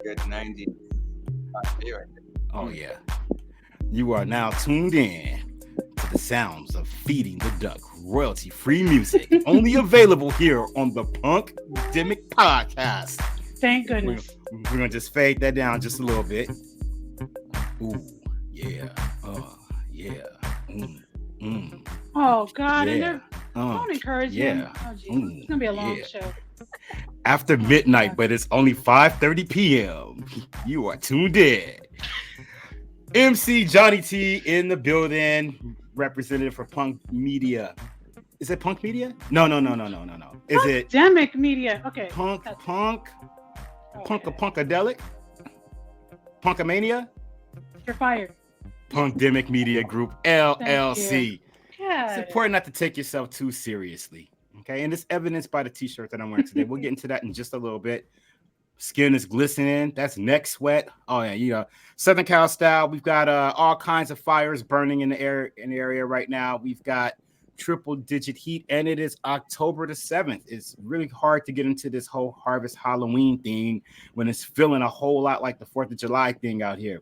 Good 90. Oh yeah. You are now tuned in to the sounds of Feeding the Duck, royalty-free music, only available here on the Punkdemic Podcast. Thank We're, goodness. we're gonna just fade that down just a little bit. Ooh, yeah. Yeah. Mm, mm, Oh God, and yeah. they're don't encourage him. Yeah. Oh Jesus, it's gonna be a long Yeah. show. After Oh midnight, God. but it's only 5:30 p.m. You are tuned in. MC Johnny T in the building, representative for Punk Media. Is it Punk Media? No. Is it Punkdemic media. Okay, Punk that's it. Punk Okay, Punkadelic? Punkamania? you're fired. Punkdemic Media Group Thank you. LLC. It's Good. important not to take yourself too seriously. Okay, and it's evidenced by the t-shirt that I'm wearing today. We'll get into that in just a little bit. Skin is glistening. That's neck sweat. Oh yeah, Southern Cal style. We've got all kinds of fires burning in the area right now. We've got triple digit heat, and it is October the 7th. It's really hard to get into this whole harvest Halloween thing when it's feeling a whole lot like the 4th of July thing out here.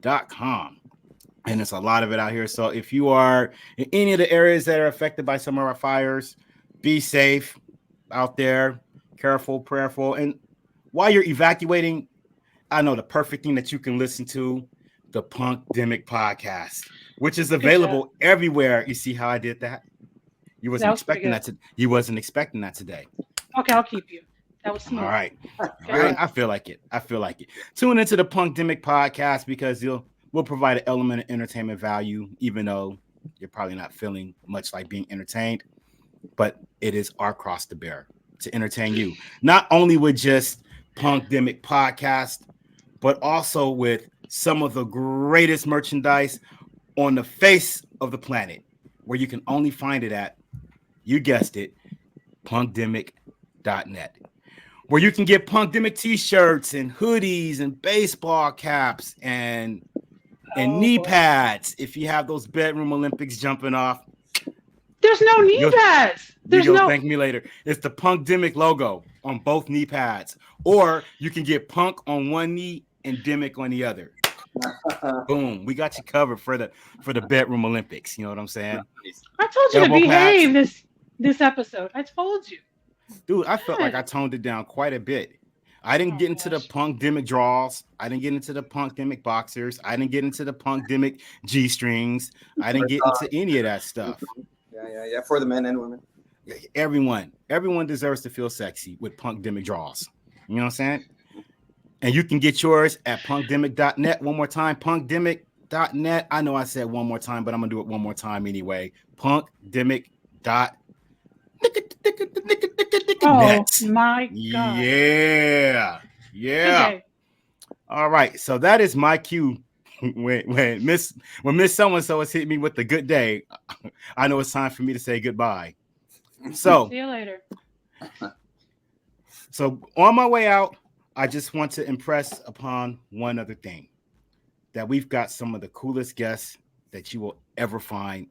Barbecuing.com. And it's a lot of it out here. So if you are in any of the areas that are affected by some of our fires, be safe out there, careful, prayerful. And while you're evacuating, I know the perfect thing that you can listen to, the Punkdemic podcast, which is Good job. available everywhere. You see how I did that? You That wasn't was pretty expecting good. that you wasn't expecting that today. Okay, I'll keep you. That was All smooth. right. All Good right. job. I feel like it. Tune into the Punkdemic podcast because we'll provide an element of entertainment value, even though you're probably not feeling much like being entertained. But it is our cross to bear to entertain you, not only with just Punkdemic podcast, but also with some of the greatest merchandise on the face of the planet, where you can only find it at, you guessed it, punkdemic.net, where you can get Punkdemic t-shirts and hoodies and baseball caps and Oh knee boy. pads. If you have those bedroom Olympics jumping off, There's no knee you'll pads. you There's go no. thank me later. It's the Punkdemic logo on both knee pads, or you can get Punk on one knee and Demic on the other. Boom, we got you covered for the bedroom Olympics. You know what I'm saying? I told you to Elbow pads, behave this episode. I told you. dude. I felt like I God. toned it down quite a bit. I didn't Oh get into the gosh. Punkdemic draws. I didn't get into the Punkdemic boxers. I didn't get into the Punkdemic G strings. I didn't get into any of that stuff. Yeah. For the men and women. Everyone deserves to feel sexy with Punkdemic draws. You know what I'm saying? And you can get yours at punkdemic.net. One more time, punkdemic.net. I know I said one more time, but I'm gonna do it one more time anyway. Punkdemic.net. Oh my God. Yeah. Good Yeah. day. All right. So that is my cue. When Miss So and So has hit me with the good day, I know it's time for me to say goodbye. So See you later. So on my way out, I just want to impress upon one other thing, that we've got some of the coolest guests that you will ever find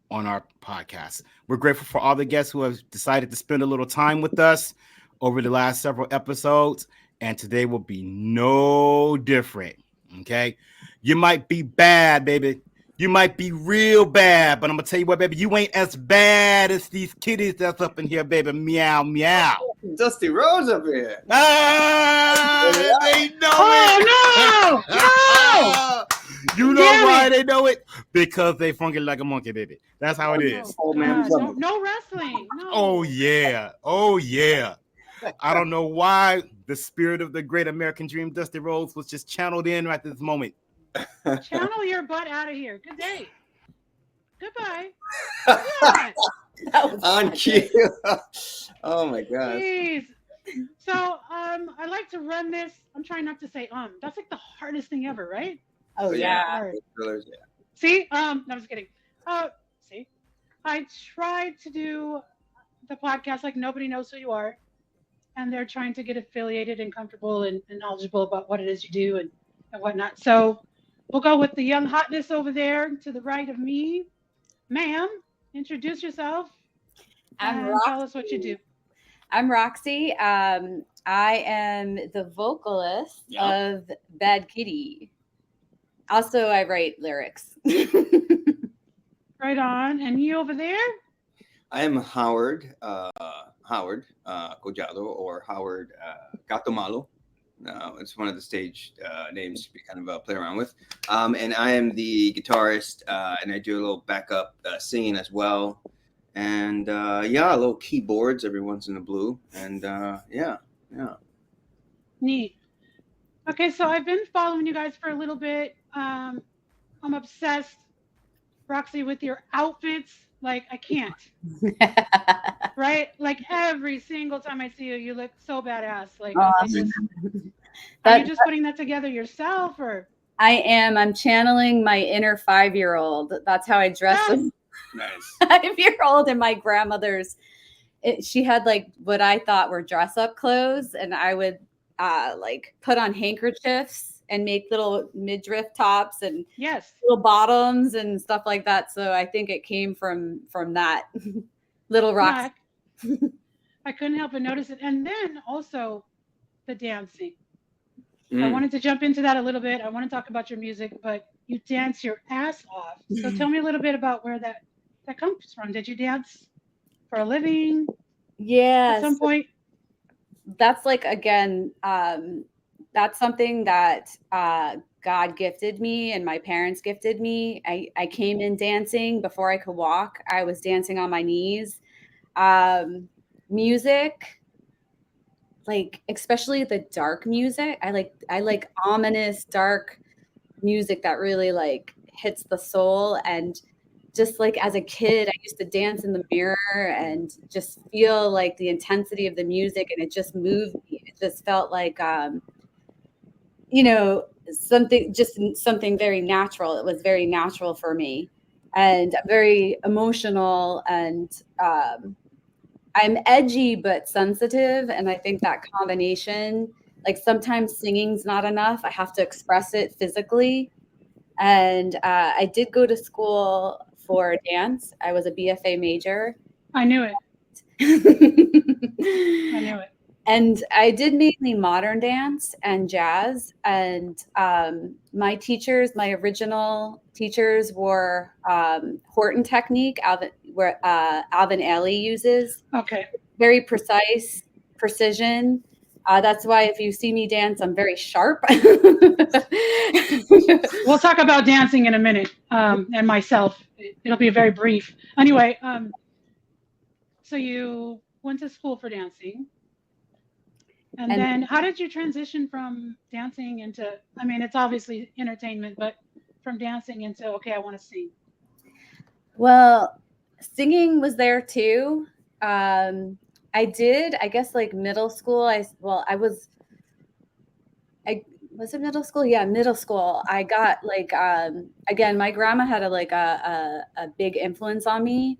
on our podcast. We're grateful for all the guests who have decided to spend a little time with us over the last several episodes, and today will be no different. Okay, you might be bad, baby. You might be real bad, but I'm gonna tell you what, baby, you ain't as bad as these kitties that's up in here, baby. Meow, meow. Dusty Rose up here. Ah, they know Oh no! No! it. You know Damn why it! they know it? Because they funky like a monkey, baby. That's how it Oh is. Old man God! No, Plumber. no wrestling. Oh No. yeah. Oh yeah. I don't know why the spirit of the great American dream, Dusty Rhodes, was just channeled in right at this moment. Channel your butt out of here. Good day. Goodbye. Yeah. That was On bad. cue. Oh my gosh. Jeez. So I like to run this. I'm trying not to say That's like the hardest thing ever, right? Oh But yeah. Hard. Thrillers, yeah. See? No, I'm just kidding. See? I tried to do the podcast like nobody knows who you are. And they're trying to get affiliated and comfortable and knowledgeable about what it is you do and whatnot. So we'll go with the young hotness over there to the right of me. Ma'am, introduce yourself I'm and tell us what you do. I'm Roxy. I am the vocalist of Bad Kitty. Also, I write lyrics. Right on. And you over there? I am Howard Collado, or Howard Gato Malo. It's one of the stage names we kind of play around with. And I am the guitarist, and I do a little backup singing as well. And yeah, little keyboards every once in a blue. And yeah. Neat. Okay, so I've been following you guys for a little bit. I'm obsessed, Roxy, with your outfits. Like, I can't. Right? Like, every single time I see you, you look so badass. Like, are you just putting that together yourself, or? I am. I'm channeling my inner 5-year-old. That's how I dress. Nice. 5-year-old and my grandmother's. She had like what I thought were dress up clothes, and I would like put on handkerchiefs and make little midriff tops and little bottoms and stuff like that. So I think it came from that little rock. I couldn't help but notice it. And then also the dancing. I wanted to jump into that a little bit. I want to talk about your music, but you dance your ass off. So tell me a little bit about where that comes from. Did you dance for a living? Yeah. At some point? That's like, again, that's something that God gifted me and my parents gifted me. I came in dancing before I could walk. I was dancing on my knees. Music, like especially the dark music. I like ominous, dark music that really like hits the soul. And just like as a kid, I used to dance in the mirror and just feel like the intensity of the music, and it just moved me. It just felt like something very natural. It was very natural for me, and very emotional, and I'm edgy but sensitive, and I think that combination, like sometimes singing's not enough. I have to express it physically. And I did go to school for dance. I was a BFA major. I knew it. I knew it. And I did mainly modern dance and jazz. And my original teachers were Horton technique, where Alvin Ailey uses. Okay. Very precise, precision. That's why if you see me dance, I'm very sharp. We'll talk about dancing in a minute, and myself. It'll be very brief. Anyway, so you went to school for dancing. And then how did you transition from dancing into, I mean, it's obviously entertainment, but from dancing into, okay, I want to sing? Well, singing was there too. I did, I guess, like middle school. Was it middle school? Yeah, middle school. I got like, again, my grandma had a big influence on me,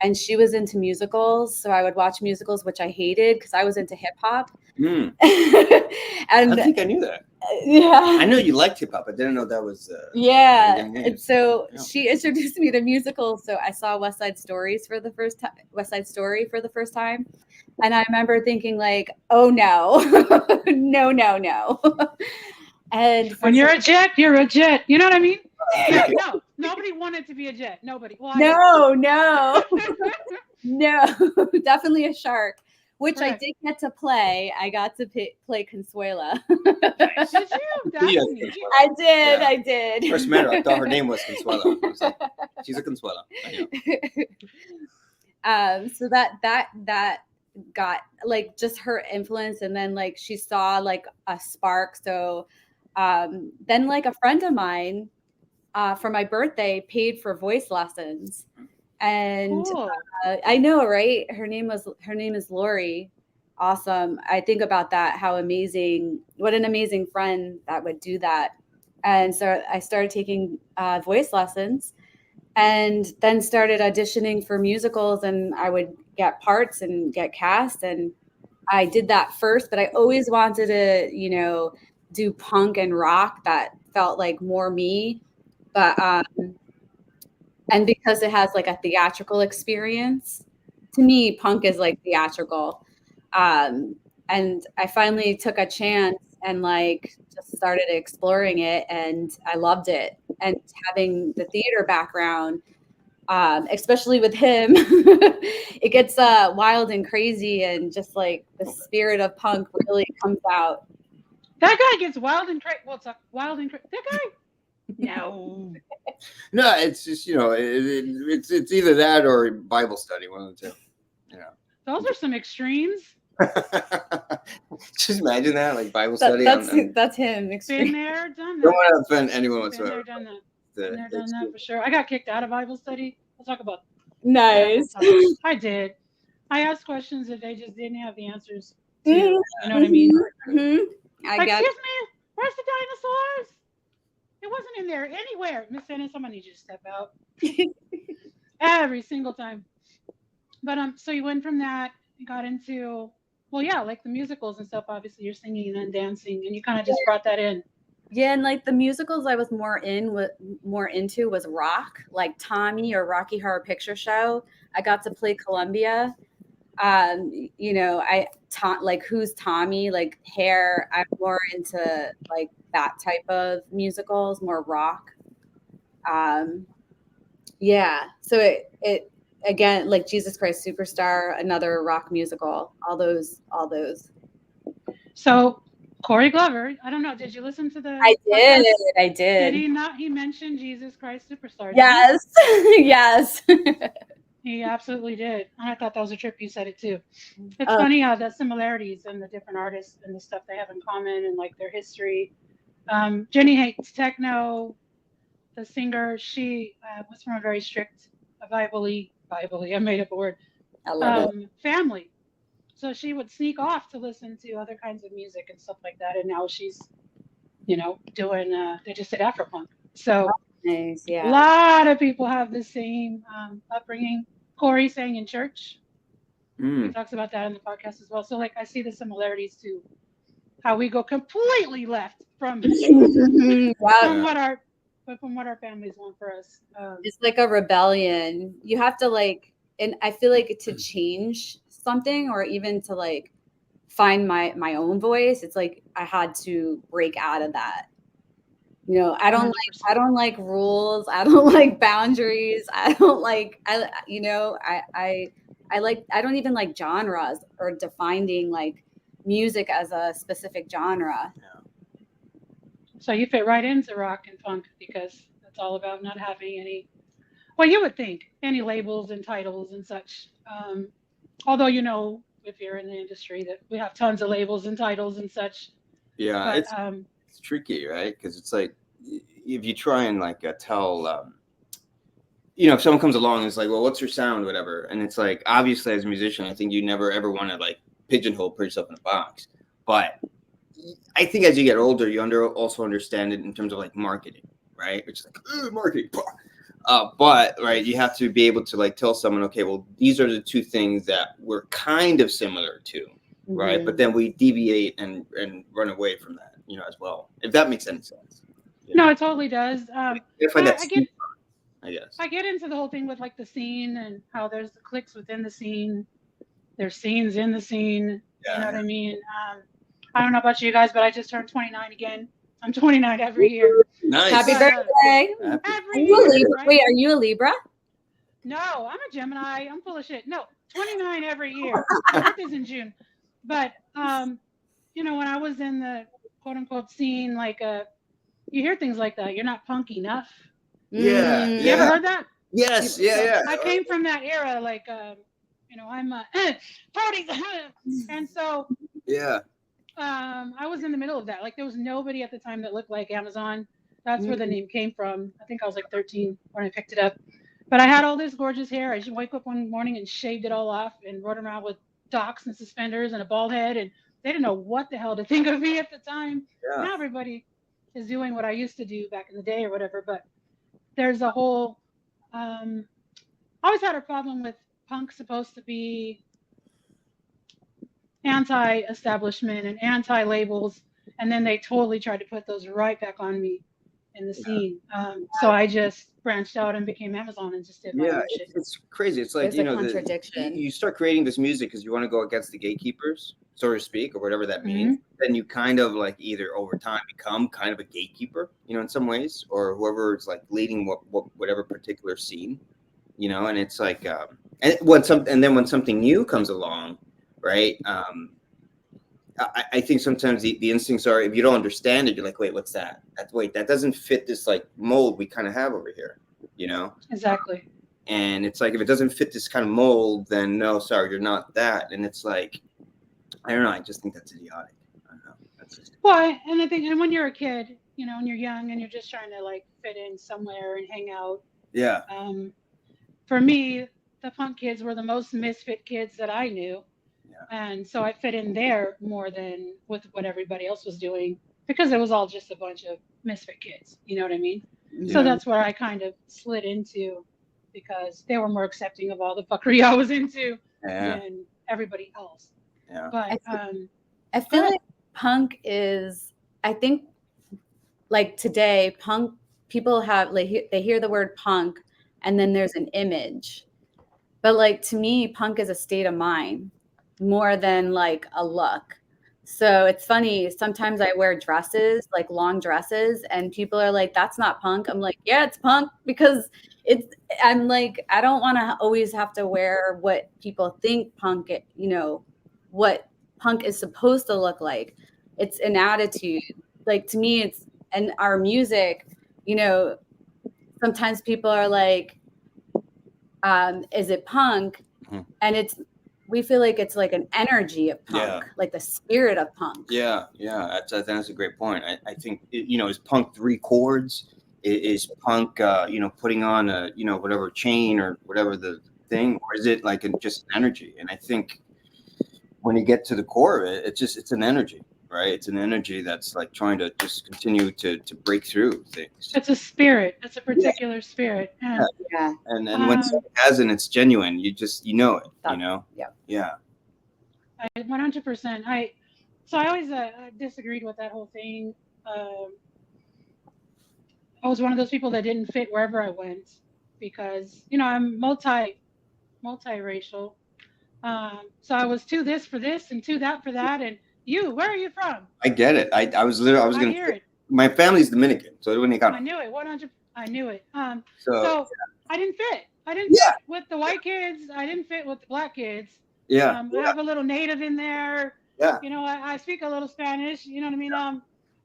and she was into musicals. So I would watch musicals, which I hated because I was into hip hop. And I think I knew that. Yeah. I know you liked hip hop. I didn't know that was. And so she introduced me to musicals. So I saw West Side Story for the first time. And I remember thinking like, oh no, no. And when you're a jet, you're a jet. You know what I mean? No, nobody wanted to be a jet. Nobody. Well, no, definitely a shark, which I did get to play. I got to play Consuela. Did you? I did. I did. First met her, I thought her name was Consuela. I was like, she's a Consuela. So that got like just her influence, and then like she saw like a spark. So then like a friend of mine for my birthday paid for voice lessons, and I know, right? Her name is Lori. Awesome. I think about that, what an amazing friend that would do that. And so I started taking voice lessons, and then started auditioning for musicals, and I would get parts and get cast. And I did that first, but I always wanted to, do punk and rock. That felt like more me. But and because it has like a theatrical experience, to me, punk is like theatrical. And I finally took a chance and like just started exploring it, and I loved it. And having the theater background, especially with him, it gets wild and crazy, and just like the spirit of punk really comes out. That guy gets wild and crazy. Well, it's a wild and crazy. That guy? No. No, it's just it's either that or Bible study, one of the two. Those are some extremes. Just imagine that, like Bible That, study. that's him. Been Extreme. there, done Don't that. want to offend anyone Been there, whatsoever. done that. Been there, done that for sure. I got kicked out of Bible study. We'll talk about Nice. that. I did. I asked questions that they just didn't have the answers to. You know what I mean? I Like, got. excuse me, where's the dinosaurs? It wasn't in there anywhere. Miss Ennis, I'm gonna need you to step out. Every single time. But so you went from that, you got into, well, yeah, like the musicals and stuff. Obviously, you're singing and dancing, and you kind of just brought that in. Yeah, and like the musicals I was more into was rock, like Tommy or Rocky Horror Picture Show. I got to play Columbia. I taught like Who's Tommy, like Hair. I'm more into like that type of musicals, more rock. Yeah. So it again, like Jesus Christ Superstar, another rock musical. All those. So Corey Glover, I don't know. Did you listen to the? I did. podcast? I did. Did he not? He mentioned Jesus Christ Superstar. Yes. Yes. He absolutely did. I thought that was a trip. You said it too. It's funny how the similarities and the different artists and the stuff they have in common and like their history. Jenny hates techno. The singer, she was from a very strict Bible-y, I made up a word, I love it. family. So she would sneak off to listen to other kinds of music and stuff like that. And now she's, doing, they just did Afropunk. So Nice, a yeah. lot of people have the same upbringing. Corey sang in church. He talks about that in the podcast as well. So like I see the similarities to how we go completely left from from what our families want for us. It's like a rebellion. You have to like, and I feel like to change something or even to like find my own voice, it's like I had to break out of that. I don't 100%. like rules. I don't like boundaries. I don't like I don't even like genres or defining like music as a specific genre. So you fit right into rock and punk because it's all about not having any, well, you would think, any labels and titles and such. Although, if you're in the industry, that we have tons of labels and titles and such. Yeah, But, it's tricky, right? Because it's like if you try and like tell, if someone comes along and it's like, well, what's your sound, whatever, and it's like, obviously as a musician, I think you never ever want to like pigeonhole, put yourself in a box. But I think as you get older, you also understand it in terms of like marketing, right? Which is like marketing. But right, you have to be able to like tell someone, okay, well, these are the two things that we're kind of similar to, right? But then we deviate and run away from that, as well. If that makes any sense. No, it totally does. I guess. I get into the whole thing with like the scene and how there's the cliques within the scene. There's scenes in the scene. Yeah. You know what I mean? I don't know about you guys, but I just turned 29 again. I'm 29 every year. Nice. Happy birthday. Every year, right? Wait, are you a Libra? No, I'm a Gemini. I'm full of shit. No, 29 every year. My birthday's in June. But, when I was in the quote unquote scene, like, you hear things like that. You're not punk enough. Yeah. You ever heard that? Yes. Yeah. I came from that era. Like, I'm parties. And so. Yeah. I was in the middle of that. Like there was nobody at the time that looked like Amazon. That's where the name came from. I think I was like 13 when I picked it up. But I had all this gorgeous hair. I just wake up one morning and shaved it all off and rode around with docks and suspenders and a bald head. And they didn't know what the hell to think of me at the time. Yeah. Now everybody is doing what I used to do back in the day or whatever. But there's a whole, I always had a problem with punk supposed to be anti-establishment and anti-labels, and then they totally tried to put those right back on me in the scene. So I just branched out and became Amazon and just did my Yeah, own shit. it's crazy. It's like, There's a contradiction. you start creating this music because you want to go against the gatekeepers, so to speak, or whatever that means. Then you kind of like either over time become kind of a gatekeeper, in some ways, or whoever is like leading whatever particular scene, and it's like, and then when something new comes along, right? I think sometimes the instincts are, if you don't understand it, you're like, wait, what's that? That doesn't fit this like mold we kind of have over here, Exactly. And it's like, if it doesn't fit this kind of mold, then no, sorry, you're not that. And it's like, I don't know. I just think that's idiotic. I don't know. That's just. Well, and I think, and when you're a kid, and you're young and you're just trying to like fit in somewhere and hang out. Yeah. For me, the punk kids were the most misfit kids that I knew. And so I fit in there more than with what everybody else was doing, because it was all just a bunch of misfit kids. You know what I mean? Yeah. So that's where I kind of slid into, because they were more accepting of all the fuckery I was into than everybody else. Yeah. But I feel like punk is, I think, like today, punk people have like, they hear the word punk and then there's an image. But like, to me, punk is a state of mind more than like a look. So it's funny, sometimes I wear dresses, like long dresses, and people are like, that's not punk. I'm like, yeah, it's punk, because I'm like, I don't want to always have to wear what people think punk, what punk is supposed to look like. It's an attitude. Like, to me, it's, and our music, sometimes people are like, is it punk? And we feel like it's like an energy of punk, like the spirit of punk. Yeah. That's a great point. I think, is punk 3 chords? Is punk, putting on a, whatever chain or whatever the thing, or is it like just an energy? And I think when you get to the core of it, it's an energy, right? It's an energy that's like trying to just continue to break through things. It's a spirit. It's a particular spirit. And, And when something has it, it's genuine. You know it. Yeah. 100%. So I always disagreed with that whole thing. I was one of those people that didn't fit wherever I went, because I'm multiracial. So I was to this for this and to that for that. And where are you from? I get it. I was going to hear it. My family's Dominican, so I knew it. 100. I knew it. So I didn't fit. I didn't fit with the white kids. I didn't fit with the black kids. I have a little native in there. Yeah. I speak a little Spanish. You know what I mean?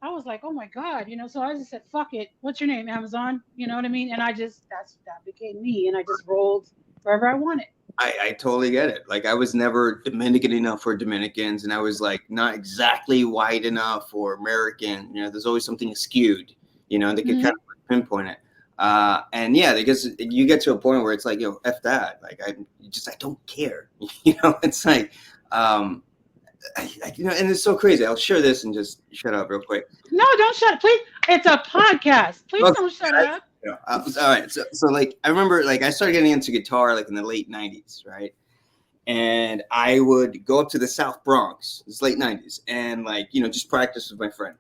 I was like, oh my God, so I just said, fuck it. What's your name? Amazon. You know what I mean? And that became me. And I just rolled wherever I wanted. I totally get it. Like, I was never Dominican enough for Dominicans, and I was like not exactly white enough for American. There's always something skewed, they could kind of pinpoint it. And yeah, because you get to a point where it's like, F that. Like, I don't care. It's like, and it's so crazy. I'll share this and just shut up real quick. No, don't shut up, please. It's a podcast. Please don't shut up. All right. So like, I remember, like, I started getting into guitar like in the late 90s, right? And I would go up to the South Bronx. It's late 90s, and like, just practice with my friend.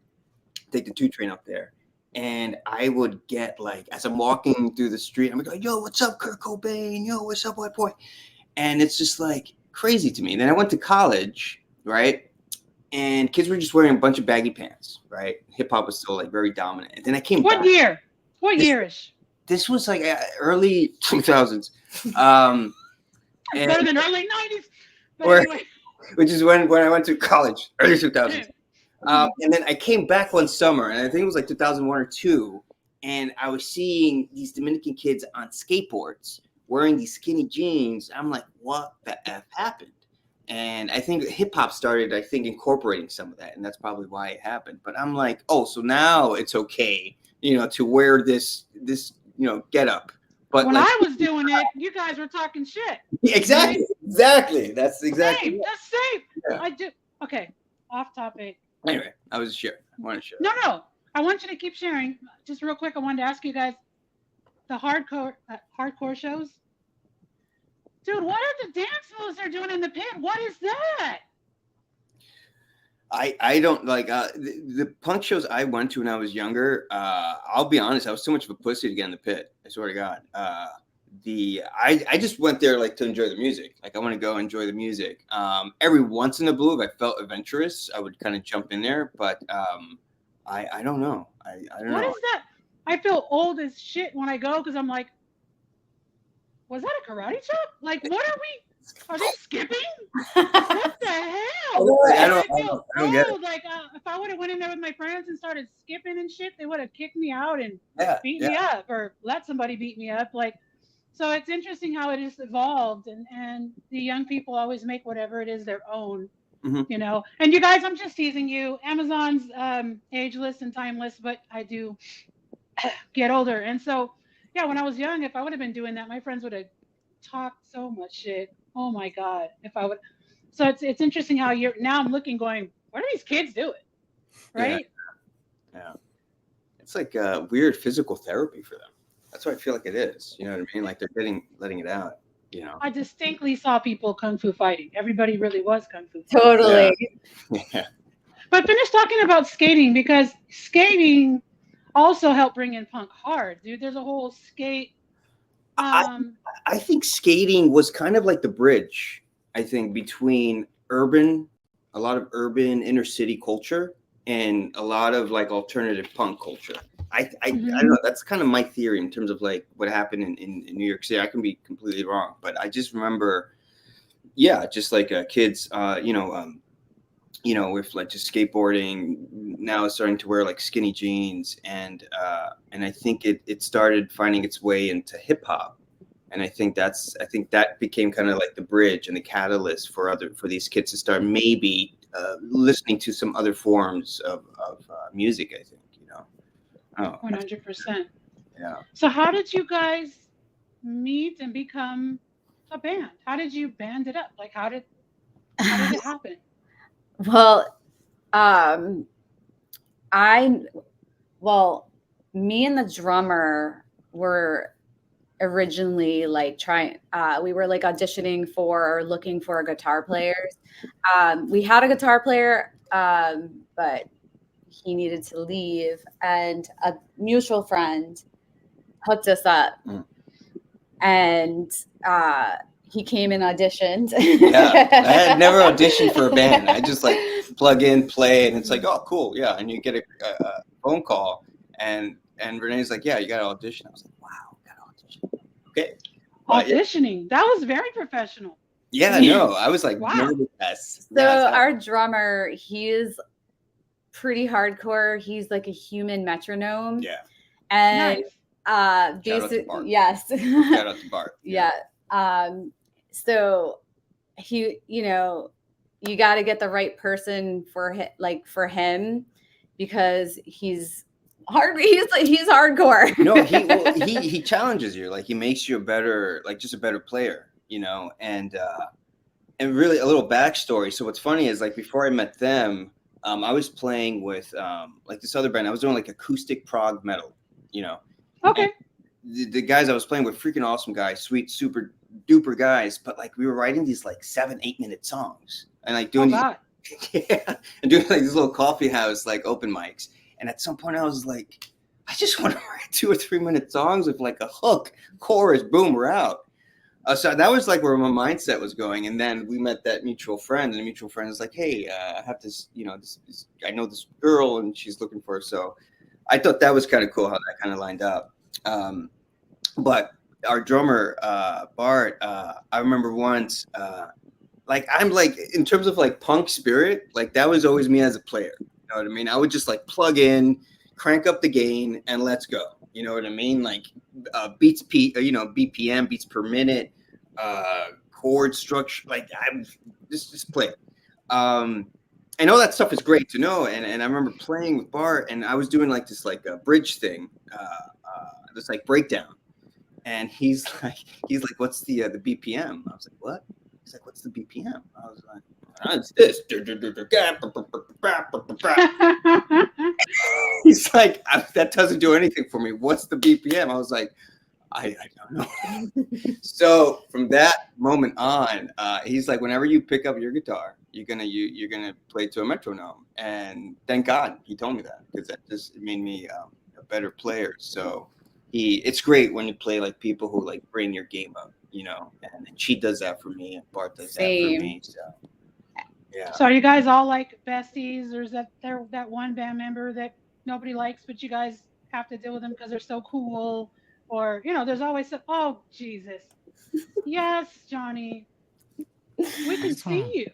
Take the 2 train up there, and I would get like, as I'm walking through the street, I'm like, yo, what's up, Kurt Cobain? Yo, what's up, white boy? And it's just like crazy to me. And then I went to college, right? And kids were just wearing a bunch of baggy pants, right? Hip hop was still like very dominant. And then I came back. What yearish? This was like early 2000s. Better than early 90s. Anyway. Which is when I went to college, early 2000s. And then I came back one summer, and I think it was like 2001 or 2, and I was seeing these Dominican kids on skateboards wearing these skinny jeans. I'm like, what the F happened? And I think hip hop started, incorporating some of that, and that's probably why it happened. But I'm like, oh, so now it's okay, to wear this, get up. But when like, I was doing it, you guys were talking shit. Exactly. Right? Exactly. That's exactly. Same. That's safe. Yeah. I do. Okay. Off topic. Anyway, I was sharing. I want to share. No. I want you to keep sharing. Just real quick, I wanted to ask you guys, the hardcore shows. Dude, what are the dance moves they're doing in the pit? What is that? I don't like the punk shows I went to when I was younger. I'll be honest, I was too much of a pussy to get in the pit. I swear to God. I just went there like to enjoy the music. Like I want to go enjoy the music. Every once in a blue, if I felt adventurous, I would kind of jump in there. But I don't know. I don't What know. is that? I feel old as shit when I go because I'm like, was that a karate chop? Like, what are we? Are they skipping? What the hell? I I don't get it. old. Like, if I would have went in there with my friends and started skipping and shit, they would have kicked me out and Yeah, beat yeah. me up or let somebody beat me up. Like, so it's interesting how it has evolved, and the young people always make whatever it is their own. Mhm. You know, and you guys, I'm just teasing you. Amazon's ageless and timeless, but I do get older, and so yeah, when I was young, if I would have been doing that, my friends would have talked so much shit. Oh my god, if I would. So it's interesting how you're now. I'm looking, going, what are these kids doing, right? Yeah. It's like weird physical therapy for them. That's what I feel like it is. You know what I mean? Like they're letting it out. You know. I distinctly saw people kung fu fighting. Everybody really was kung fu fighting. Totally. Yeah. But finish talking about skating, because skating also helped bring in punk hard, dude. There's a whole skate. I think skating was kind of like the bridge, I think, between a lot of urban inner city culture and a lot of like alternative punk culture. I don't know. That's kind of my theory in terms of like what happened in New York City. I can be completely wrong, but I just remember, yeah, just like kids, with like just skateboarding now starting to wear like skinny jeans, and I think it started finding its way into hip hop, and I think that became kind of like the bridge and the catalyst for these kids to start maybe listening to some other forms of music. I think 100%. Yeah. So how did you guys meet and become a band? How did you band it up? Like how did it happen? Well, me and the drummer were originally like we were like auditioning for or looking for guitar players. We had a guitar player, but he needed to leave, and a mutual friend hooked us up. And he came and auditioned. Yeah, I had never auditioned for a band. I just like plug in, play, and it's like, oh, cool, yeah. And you get a phone call, and Renee's like, yeah, you got to audition. I was like, wow, got to audition. Okay. Auditioning. That was very professional. Yeah, no, I was like, wow. Nervous. So our drummer, he is pretty hardcore. He's like a human metronome. Yeah. And nice. Yes. Shout out to Bart. Yeah. So he, you got to get the right person for him, because he's hard. He's hardcore. No, he challenges you. Like he makes you a better player, and really a little backstory. So what's funny is like before I met them, I was playing with like this other band. I was doing like acoustic prog metal, Okay. The guys I was playing with, freaking awesome guys, sweet, super duper guys. But like we were writing these like 7-8 minute songs and like doing and doing like these little coffee house like open mics. And at some point I was like, I just want to write 2 or 3 minute songs with like a hook, chorus, boom, we're out. So that was like where my mindset was going. And then we met that mutual friend, and the mutual friend is like, hey, I have this, I know this girl and she's looking for her. So I thought that was kind of cool how that kind of lined up. But our drummer, Bart, I remember once, like I'm like, in terms of like punk spirit, like that was always me as a player. You know what I mean? I would just like plug in, crank up the gain, and let's go. You know what I mean? Like BPM, beats per minute, chord structure. Like I'm just play. I know that stuff is great to know, and I remember playing with Bart, and I was doing like this like a bridge thing, this like breakdown, and he's like, what's the BPM? I was like, what? He's like, what's the BPM? I was like, it's this. He's like, that doesn't do anything for me. What's the BPM? I was like, I don't know. So from that moment on, he's like, whenever you pick up your guitar, you're gonna play to a metronome. And thank God he told me that, because that just made me a better player. So it's great when you play like people who like bring your game up, and she does that for me, and Bart does that for me. So yeah. So are you guys all like besties, or is that one band member that nobody likes, but you guys have to deal with them because they're so cool? Or there's always oh Jesus, yes, Johnny, we can see you.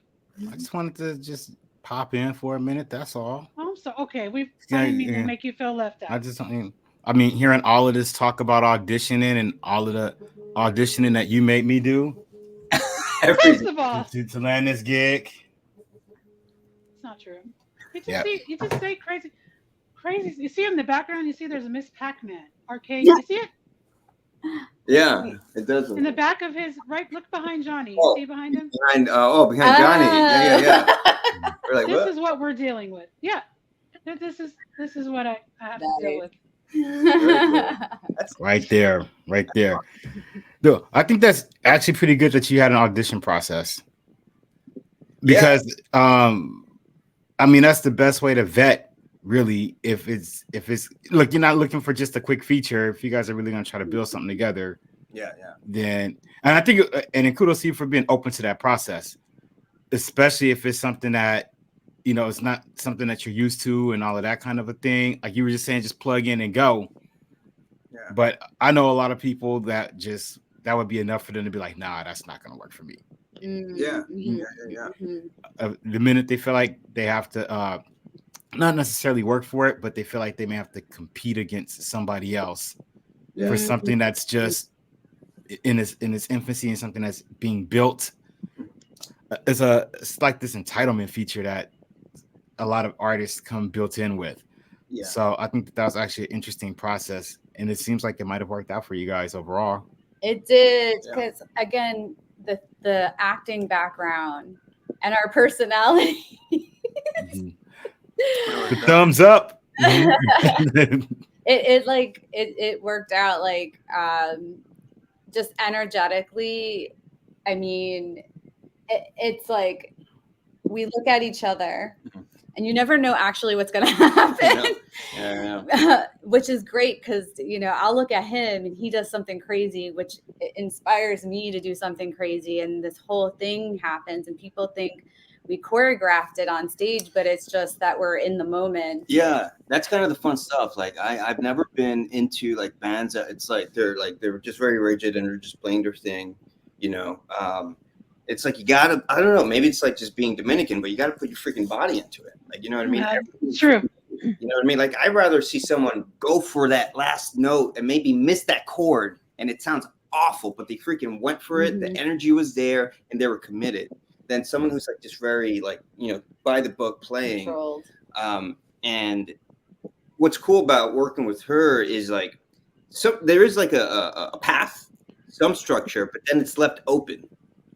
I just wanted to just pop in for a minute. That's all. I'm so okay. I didn't mean to make you feel left out. I mean, hearing all of this talk about auditioning and all of the auditioning that you made me do. First of all, to land this gig. It's not true. You just say crazy. You see in the background. You see there's a Miss Pac-Man arcade. You see it? Yeah, it does. In the back of his look behind Johnny. You see behind him? Behind Johnny. Yeah. We're like, this is what we're dealing with. Yeah. This is what I have to deal with. That's right there. No, I think that's actually pretty good that you had an audition process. Because I mean, that's the best way to vet, really, if it's look, you're not looking for just a quick feature. If you guys are really gonna try to build something together, then, and I think, and kudos to you for being open to that process, especially if it's something that it's not something that you're used to and all of that kind of a thing. Like you were just saying, just plug in and go. Yeah. But I know a lot of people that would be enough for them to be like, nah, that's not gonna work for me. Yeah. The minute they feel like they have to not necessarily work for it, but they feel like they may have to compete against somebody else for something that's just in its infancy and something that's being built. It's like this entitlement feature that a lot of artists come built in with. Yeah. So I think that was actually an interesting process, and it seems like it might have worked out for you guys overall. It did, because again, the acting background and our personality. The thumbs up. It worked out just energetically. I mean, it's like we look at each other and you never know actually what's going to happen. Which is great, because I'll look at him and he does something crazy, which inspires me to do something crazy, and this whole thing happens and people think we choreographed it on stage, but it's just that we're in the moment. Yeah, that's kind of the fun stuff. Like I've never been into like bands that it's like they're just very rigid and they're just playing their thing. It's like you gotta, I don't know, maybe it's like just being Dominican, but you gotta put your freaking body into it. Like, you know what I mean? It's true. You know what I mean? Like, I'd rather see someone go for that last note and maybe miss that chord and it sounds awful, but they freaking went for it. The energy was there and they were committed. Than someone who's like just very like, by the book playing. Controlled. And what's cool about working with her is like, so there is like a path, some structure, but then it's left open.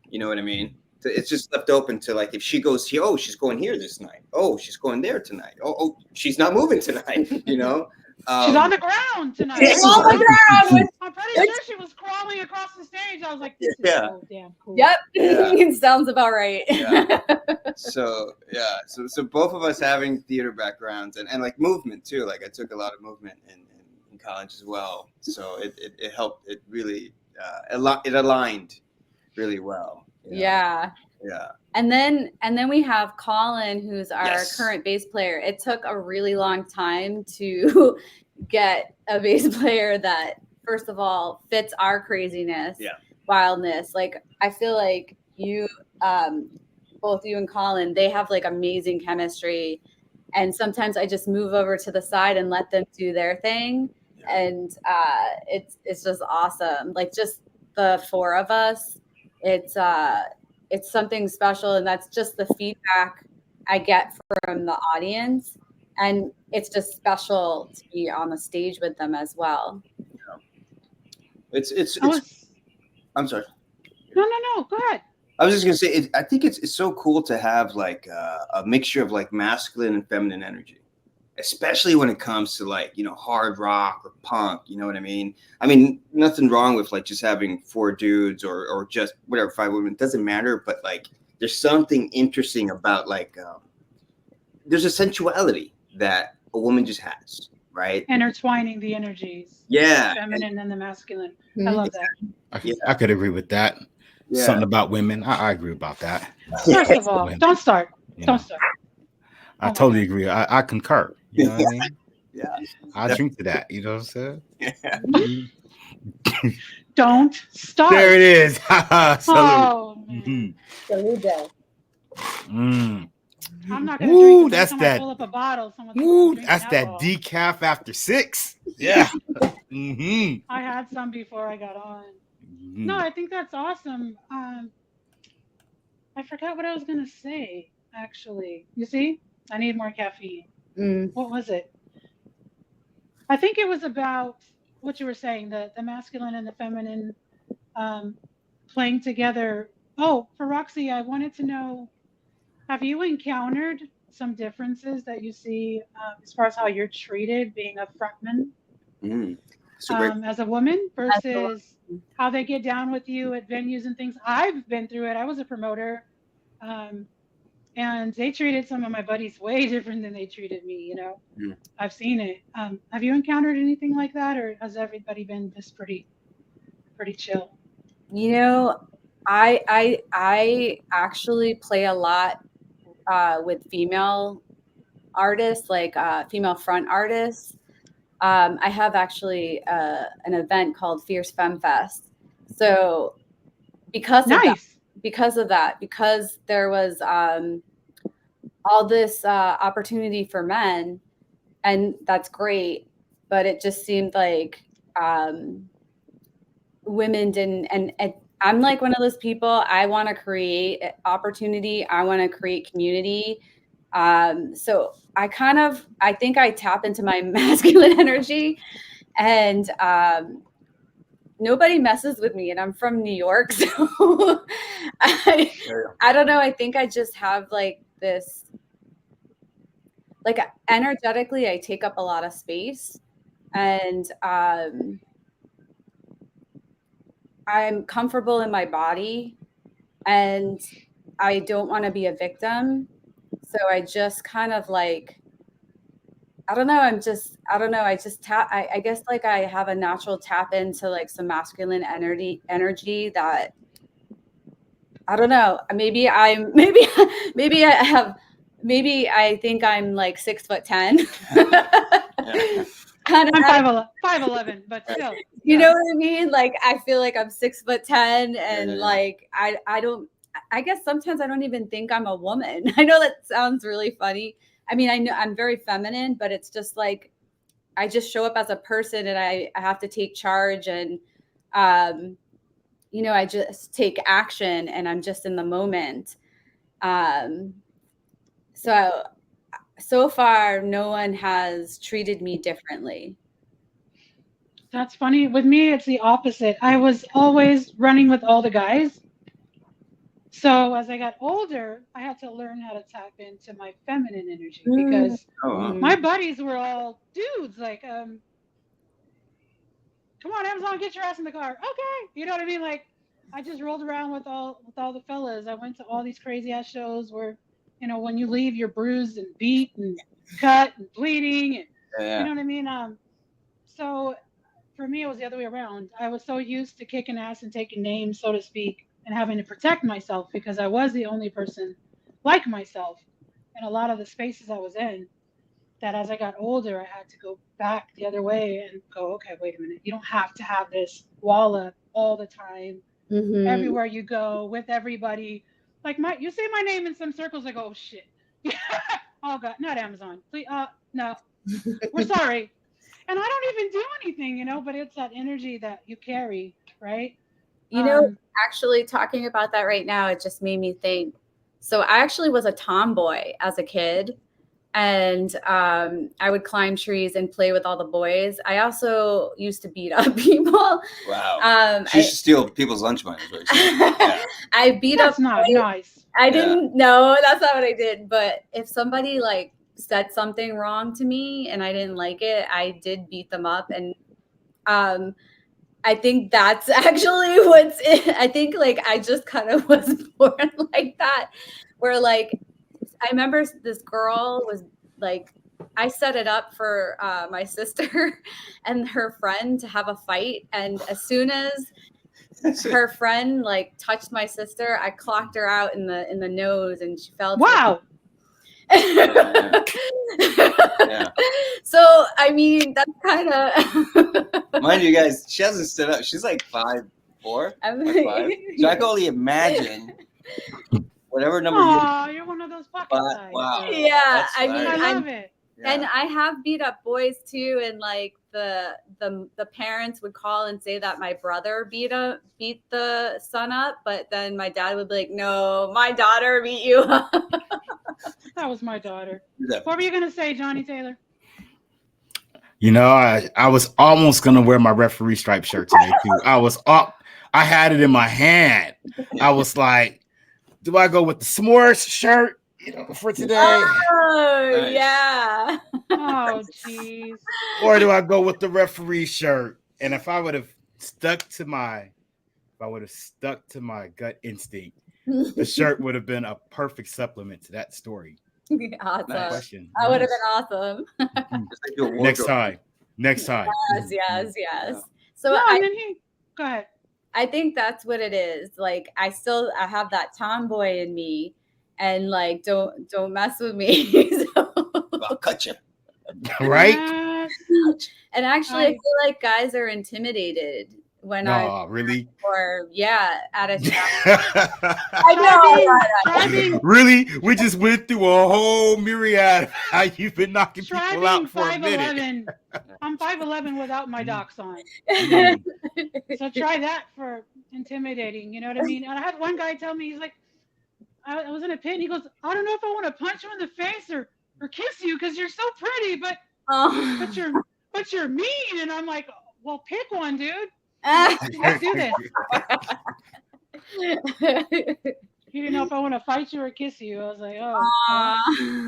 You know what I mean? So it's just left open to like, if she goes here, oh, she's going here this night. Oh, she's going there tonight. Oh, she's not moving tonight. She's on the ground tonight. She's on the ground. I'm pretty sure she was crawling across the stage. I was like, this is so damn cool. Yep. It sounds about right. So both of us having theater backgrounds and like movement too. Like I took a lot of movement in college as well. So it helped. It really it aligned really well. Yeah. And then we have Colin, who's our current bass player. It took a really long time to get a bass player that, first of all, fits our craziness, wildness. Like, I feel like you, both you and Colin, they have like amazing chemistry. And sometimes I just move over to the side and let them do their thing. And it's just awesome. Like, just the four of us, it's something special, and that's just the feedback I get from the audience, and it's just special to be on the stage with them as well. It's I'm sorry. No, go ahead. I was just gonna say, I think it's so cool to have like a mixture of like masculine and feminine energy, especially when it comes to like, hard rock or punk, you know what I mean? I mean, nothing wrong with like just having 4 dudes or just whatever, 5 women, it doesn't matter. But like, there's something interesting about like there's a sensuality that a woman just has, right? Intertwining the energies, Yeah, the feminine and the masculine. I Mhm. love that. I could agree with that. Yeah. Something about women. I agree about that. First of all, Women, don't start. you Don't know, start. I Oh my totally God. agree. I concur. You know what I mean? Yeah. I drink to that. You know what I'm saying? Yeah. Don't start. There it is. Salute. Oh man. Mhm. Salute day. Mm. I'm not gonna drink Ooh, because every that's time that. I pull up a bottle, someone thinks I'm Ooh, drinking that's that alcohol. decaf after 6. Yeah. Mm-hmm. I had some before I got on. No, I think that's awesome. I forgot what I was gonna say, actually. You see? I need more caffeine. Mm. What was it? I think it was about what you were saying, the masculine and the feminine um, playing together. Oh, for Roxy, I wanted to know, have you encountered some differences that you see as far as how you're treated being a frontman It's a great. as a woman Absolutely. versus how they get down with you at venues and things? I've been through it. I was a promoter. Um, and they treated some of my buddies way different than they treated me, you know. Mm. I've seen it. Have you encountered anything like that, or has everybody been just pretty chill? You know, I actually play a lot with female artists, like female front artists. I have actually an event called Fierce Femme Fest. So because of that, Nice. because there was all this opportunity for men, and that's great, but it just seemed like women didn't. And I'm like one of those people. I want to create opportunity. I want to create community. So I think I tap into my masculine energy, and nobody messes with me, and I'm from New York. So I don't know. I think I just have like this, like energetically, I take up a lot of space, and I'm comfortable in my body, and I don't want to be a victim. So I just kind of like, I don't know. I don't know. I just I guess like I have a natural tap into like some masculine energy that, I don't know. Maybe maybe I think I'm like 6'10". Kind of, I'm 5'11", but still. you know what I mean? Like, I feel like I'm 6'10", and like, I don't, I guess sometimes I don't even think I'm a woman. I know that sounds really funny. I mean, I know I'm very feminine, but it's just like, I just show up as a person, and I have to take charge, and, you know, I just take action, and I'm just in the moment. So far, no one has treated me differently. That's funny. With me, it's the opposite. I was always running with all the guys. So as I got older, I had to learn how to tap into my feminine energy because my buddies were all dudes. Like, come on, Amazon, get your ass in the car. Okay, you know what I mean? Like, I just rolled around with all the fellas. I went to all these crazy ass shows where, you know, when you leave, you're bruised and beat and cut and bleeding, and you know what I mean. So for me, it was the other way around. I was so used to kicking ass and taking names, so to speak, and having to protect myself because I was the only person like myself in a lot of the spaces I was in, that as I got older, I had to go back the other way and go, okay, wait a minute. You don't have to have this wall up all the time, everywhere you go, with everybody. Like, you say my name in some circles, I go, oh shit. Oh God, not Amazon. Please, no, we're sorry. And I don't even do anything, you know, but it's that energy that you carry, right? You know, actually talking about that right now, it just made me think. So I actually was a tomboy as a kid, and I would climb trees and play with all the boys. I also used to beat up people. Wow. She used to steal people's lunch money. Yeah. I beat That's up not boys. nice. I didn't know. That's not what I did. But if somebody like said something wrong to me and I didn't like it, I did beat them up. And I think that's actually what's it. I think like I just kind of was born like that, where like I remember this girl was like, I set it up for my sister and her friend to have a fight, and as soon as her friend like touched my sister, I clocked her out in the nose, and she fell. Wow. Yeah. So I mean, that's kind of. Mind you, guys, she hasn't stood up. She's like 5'4", or 5. So I can only imagine whatever number Oh, you're one of those pocket size. wow. Yeah, That's I mean, I hilarious. love it. Yeah. and I have beat up boys too, and like the parents would call and say that my brother beat the son up, but then my dad would be like, "No, my daughter beat you up." That was my daughter. Yeah. What were you gonna say, Johnny Taylor? You know, I was almost gonna wear my referee stripe shirt today too. I had it in my hand. I was like, do I go with the s'mores shirt, for today? Oh, Nice. yeah. Oh, jeez. Or do I go with the referee shirt? And if I would have stuck to my gut instinct, the shirt would have been a perfect supplement to that story. Awesome. Nice. Question. That would have been awesome. Just like your Next wardrobe. time. Yes. Yeah. So No, I and then go ahead. I think that's what it is. Like I have that tomboy in me, and like don't mess with me. So, I'll cut you. Right? and actually, I feel like guys are intimidated when No, really? at a Try being Really? We just went through a whole myriad of how you've been knocking people out for a minute. 5'11". I'm 5'11" without my docs on. Mm. So try that for intimidating. You know what I mean? And I had one guy tell me, he's like, I was in a pit, and he goes, I don't know if I want to punch you in the face or kiss you because you're so pretty, but you're mean. And I'm like, well, pick one, dude. Let's do this. He didn't know if I want to fight you or kiss you. I was like, oh,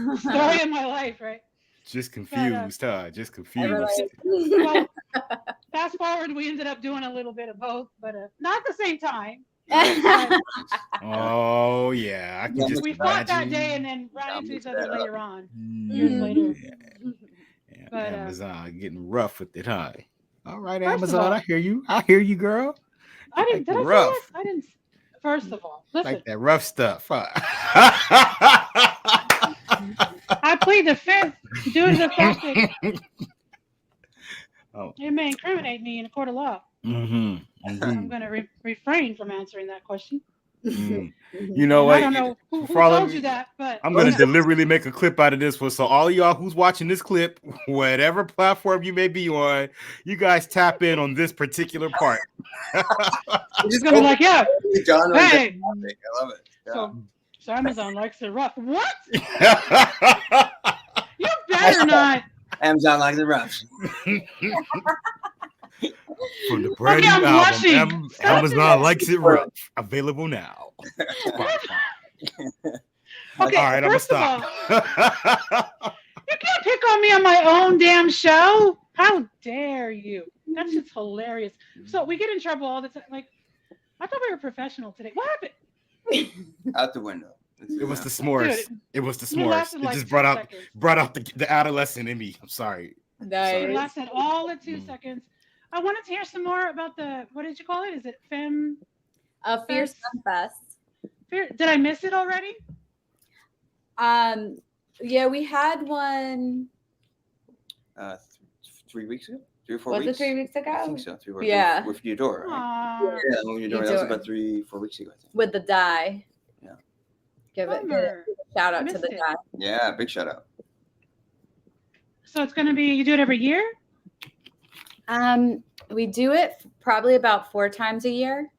well, story of my life, right? Just confused, huh? Just confused. Well, fast forward, we ended up doing a little bit of both, but not at the same time. Oh yeah, I can just We imagine. fought that day and then ran into each other later on, years later. Yeah, But, Amazon getting rough with it, huh? All right, First of Amazon, all- I hear you. I hear you, girl. I didn't. Did I say rough. that? I didn't. First of all, listen. Like that rough stuff. Huh? I plead the fifth due to the fact that Oh. it may incriminate me in a court of law. Mm-hmm. I'm going to refrain from answering that question. Mm. You know And what? I don't know who For all of told you- you that, but I'm gonna deliberately make a clip out of this one. So all of y'all who's watching this clip, whatever platform you may be on, you guys tap in on this particular part. it's going to be like, yeah, Genre hey. topic. I love it. Yeah. So Amazon likes it rough. What? You better not. Amazon likes it rough. From the brand Okay, new I'm album, blushing. Amazon likes it rough. Available now. Okay, All right, I'm gonna first of all, stop. you can't pick on me on my own damn show. How dare you? That's just hilarious. So we get in trouble all the time. Like, I thought we were professional today. What happened? Out the window. It was the s'mores. Dude, It was the You s'mores. lasted It like just 2 brought seconds. out the adolescent in me. I'm sorry. It Nice. lasted all the 2 seconds. I wanted to hear some more about what did you call it? Is it Femme? Fierce Fest. Did I miss it already? Yeah, we had one. 3 weeks ago? 3 or 4 Was weeks? it 3 weeks ago? I think so. 3 or Yeah. With Eudora, right? Aw, Yeah, when Eudora. That was about 3 4 weeks ago, I think. With the die. Yeah. Give a bummer. shout out to Missed the it. die. Yeah, big shout out. So it's going to be, you do it every year? We do it probably about 4 times a year.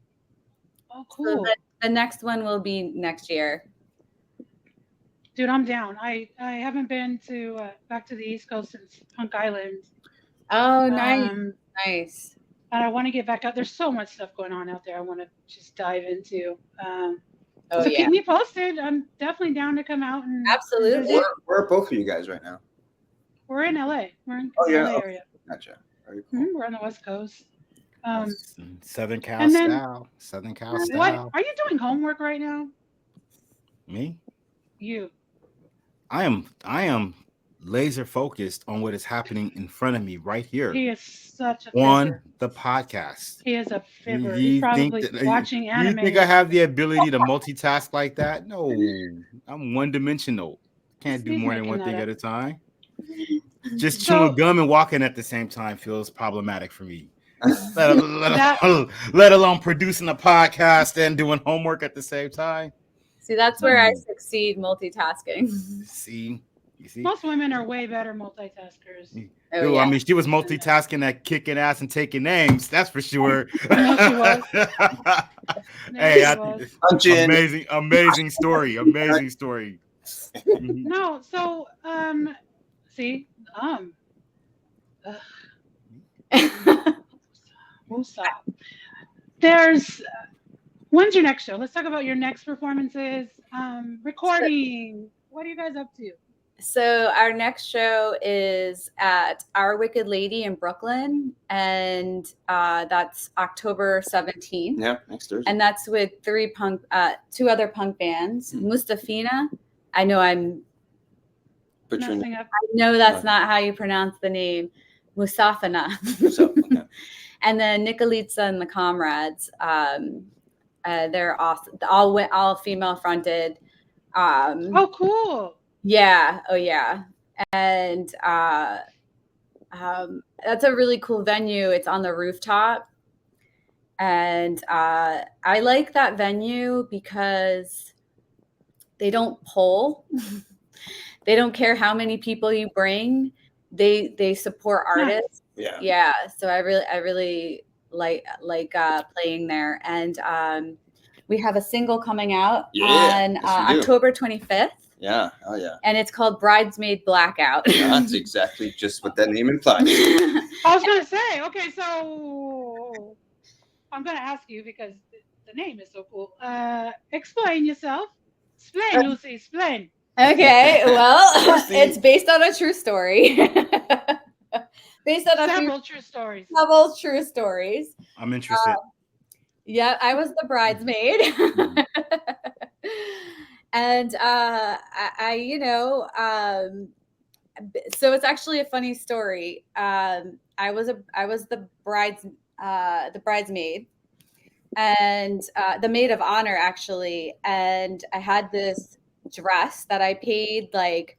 Oh, So cool. the next one will be next year. Dude, I'm down. I haven't been to back to the East Coast since Punk Island. Oh, nice, Um, nice. and I want to get back out. There's so much stuff going on out there I want to just dive into. Oh, So yeah. keep me posted. I'm definitely down to come out and Absolutely. visit. Where are both of you guys right now? We're in LA. We're in Oh, the yeah. LA Okay. area. Gotcha. Very cool. We're on the West Coast. Southern Cal and then- style. Southern Cal what style. are you doing homework right now? Me? You. I am laser focused on what is happening in front of me right here He is such a on fibber. the podcast. He is a fibber. You He's think probably that- watching you anime. think I have the ability to multitask like that? No, I'm one dimensional. Can't do He's more than making one that thing up. at a time. Just So- chewing gum and walking at the same time feels problematic for me. That- Let alone producing a podcast and doing homework at the same time. See, that's where I succeed multitasking. See, you see. Most women are way better multitaskers. Oh, Dude, yeah. I mean, she was multitasking at kicking ass and taking names. That's for sure. No, she was. Hey, She was. amazing story. Amazing story. Mhm. No, so see, we'll stop. There's when's your next show? Let's talk about your next performances. Recording. What are you guys up to? So our next show is at Our Wicked Lady in Brooklyn, and that's October 17th. Yeah, next Thursday. And that's with two other punk bands. Mustafina. I know Butchering Messing up. I know that's not how you pronounce the name. Musafina. okay. And then Nikolica and the Comrades. They're awesome. All female fronted. Oh, cool. Yeah. Oh, yeah. And that's a really cool venue. It's on the rooftop. And I like that venue because they don't pull. They don't care how many people you bring. They support artists. Yeah. Yeah. So I really like playing there. And we have a single coming out on yes, you do. October 25th. Yeah. Oh yeah. And it's called Bridesmaid Blackout. That's exactly just what that name implies. I was gonna say, okay, so I'm gonna ask you because the name is so cool. Explain yourself. Explain, Lucy. Explain. Okay, well, it's based on a true story. Based on Several true stories. several true stories. I'm interested. Yeah, I was the bridesmaid. And so it's actually a funny story. I was the bridesmaid and the maid of honor actually, and I had this dress that I paid like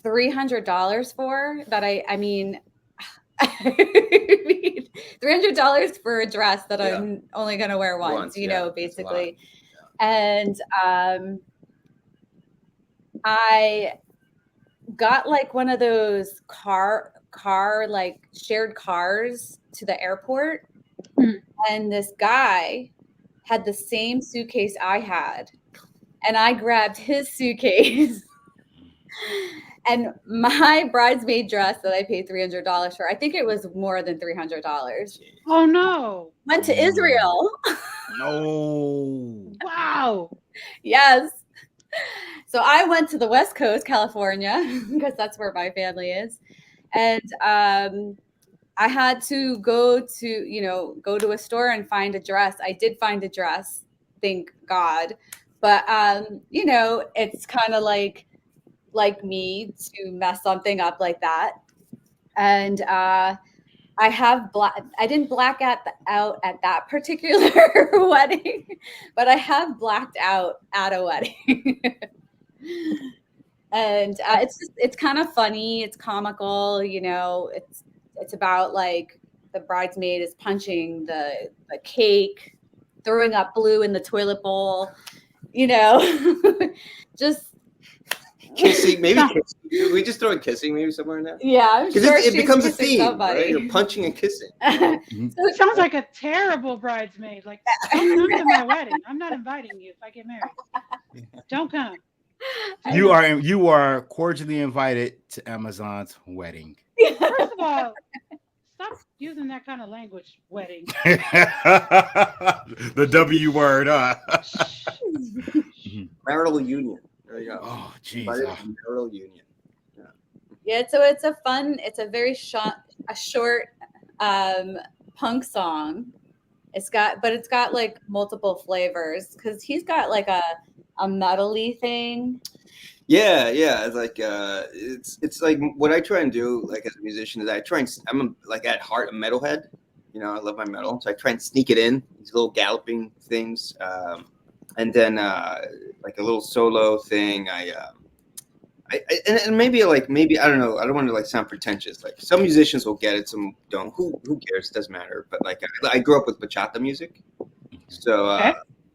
$300 for. That I mean $300 for a dress that I'm only gonna wear once, basically. And I got like one of those car like shared cars to the airport, and this guy had the same suitcase I had, and I grabbed his suitcase. And my bridesmaid dress that I paid $300 for, I think it was more than $300, Oh no. went to Israel. No. Wow. Yes. So I went to the West Coast, California, because that's where my family is. And I had to go to a store and find a dress. I did find a dress, thank God. But it's kind of like me to mess something up like that. And I didn't black out at that particular wedding, but I have blacked out at a wedding. And it's kind of funny. It's comical, it's about like the bridesmaid is punching the cake, throwing up blue in the toilet bowl, just Kissing, maybe kissing. Did we just throw in kissing maybe somewhere in there? yeah, I'm Because sure it she's becomes a kissing theme, somebody. right? You're punching and kissing. So it sounds like a terrible bridesmaid. Like, don't come to my wedding. I'm not inviting you if I get married. Don't come. You are cordially invited to Amazon's wedding. First of all, stop using that kind of language. Wedding. The W word, huh? Marital union. There you go. Oh, jeez. Invited to marital union. Yeah, so it's a very short punk song. It's got like multiple flavors because he's got like a metal-y thing. Yeah, it's like it's like what I try and do like as a musician is I'm like at heart a metalhead. You know, I love my metal, so I try and sneak it in these little galloping things, and then like a little solo thing. And maybe I don't know. I don't want to like sound pretentious. Like some musicians will get it, some don't. Who cares? It doesn't matter. But like I grew up with bachata music, so Okay.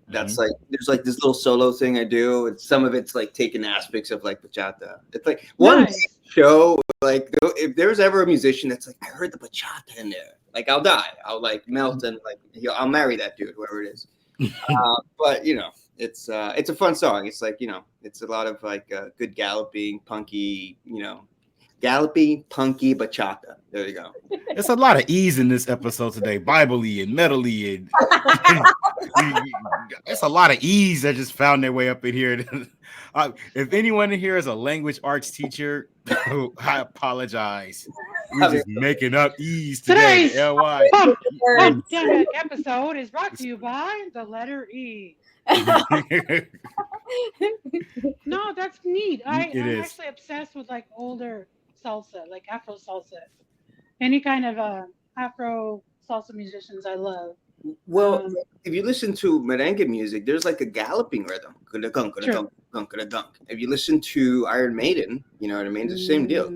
that's like there's like this little solo thing I do, and some of it's like taking aspects of like bachata. It's like one Nice. show. Like if there's ever a musician that's like I heard the bachata in there, like I'll die. I'll like melt and like I'll marry that dude, whoever it is. But you know. It's a fun song. It's like, you know, it's a lot of like good galloping, punky, you know, gallopy, punky bachata. There you go. There's a lot of E's in this episode today, Bible-y and metal-y, and there's a lot of E's that just found their way up in here. If anyone in here is a language arts teacher, I apologize. We're just making up E's today. Today's L-Y. Punkdemic episode is brought to you by the letter E. No, that's neat. I'm actually obsessed with like older salsa, like Afro salsa. Any kind of Afro salsa musicians I love. Well, if you listen to merengue music, there's like a galloping rhythm. If you listen to Iron Maiden, you know what I mean? It's the same deal.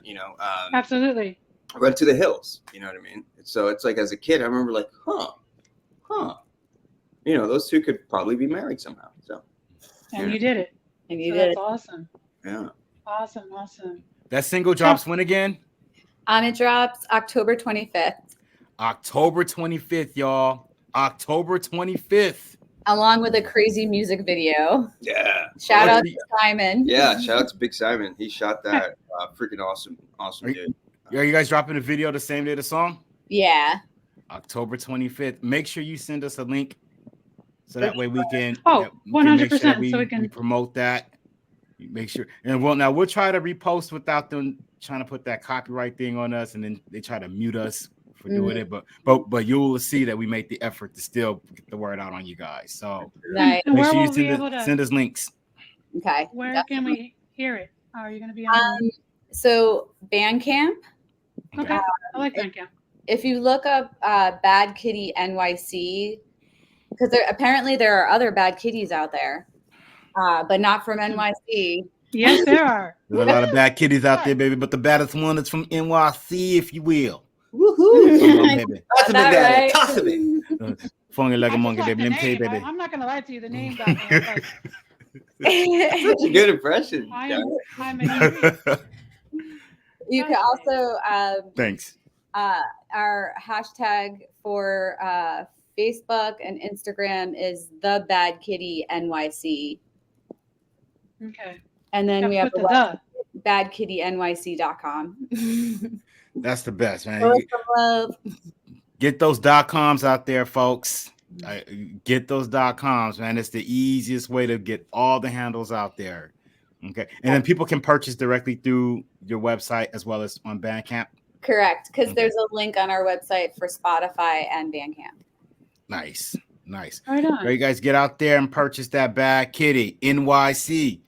You know, Absolutely. Run to the Hills, you know what I mean? So it's like as a kid, I remember like, you know, those two could probably be married somehow. So, and you did it. And you did that's it. Awesome. Yeah. Awesome. That single drops when again? It drops October 25th. October 25th, y'all. October 25th. Along with a crazy music video. Yeah. Shout out to Simon. Yeah, shout out to Big Simon. He shot that. Freaking awesome dude. Are you guys dropping a video the same day the song? Yeah. October 25th. Make sure you send us a link so that way we can 100%. So we can promote that. Make sure, and we'll try to repost without them trying to put that copyright thing on us, and then they try to mute us for doing it. But you will see that we make the effort to still get the word out on you guys. So nice. Make sure you send us links. Okay. Where can we hear it? Are you going to be on? So Bandcamp. Okay. I like Bandcamp. If you look up Bad Kitty NYC, because there are other bad kitties out there, but not from NYC. Yes, there are. There's a lot of bad kitties out there, baby, but the baddest one is from NYC, if you will. Woohoo! Right? Toss of it. Funky like a monkey, baby. Baby. I'm not going to lie to you. The name got me. Such a good impression. I'm an You can also thanks. Our hashtag for Facebook and Instagram is the Bad Kitty NYC. Okay. And then we have the badkittynyc.com. That's the best, man. Get those .coms out there, folks. Get those .coms, man. It's the easiest way to get all the handles out there. Okay. And then people can purchase directly through your website as well as on Bandcamp. Correct. Because there's a link on our website for Spotify and Bandcamp. Nice. Right on. So you guys get out there and purchase that Bad Kitty NYC,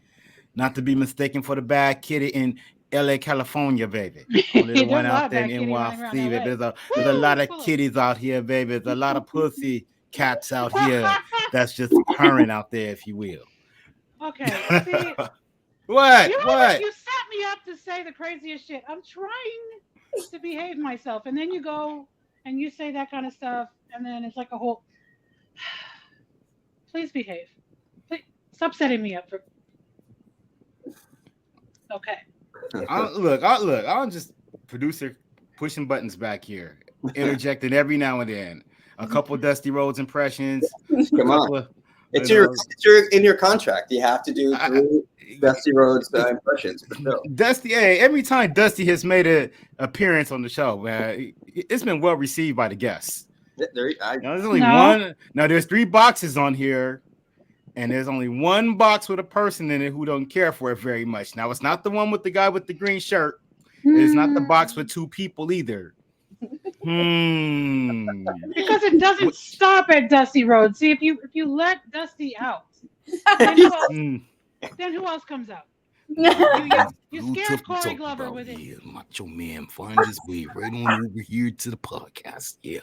not to be mistaken for the Bad Kitty in LA, California, baby. Only the one out there in NYC, baby. There's a lot of kitties out here, baby. There's a lot of pussy cats out here that's just purring out there, if you will. Okay. See, what? You set me up to say the craziest shit. I'm trying to behave myself, and then you go and you say that kind of stuff, and then it's like a whole. Please behave. Please stop setting me up for. Okay. I'm just producer pushing buttons back here, interjecting every now and then. A couple Dusty Rhodes impressions. Come on. It's in your contract. You have to do 3 Dusty Rhodes impressions. Dusty, every time Dusty has made an appearance on the show, man, it's been well received by the guests. There's only one. Now there's 3 boxes on here, and there's only one box with a person in it who don't care for it very much. Now it's not the one with the guy with the green shirt. It's not the box with 2 people either. Because it doesn't stop at Dusty Road. See, if you let Dusty out, then who else comes out? You scared Corey Glover with it. Yeah, Macho Man finds his way right on over here to the podcast. Yeah.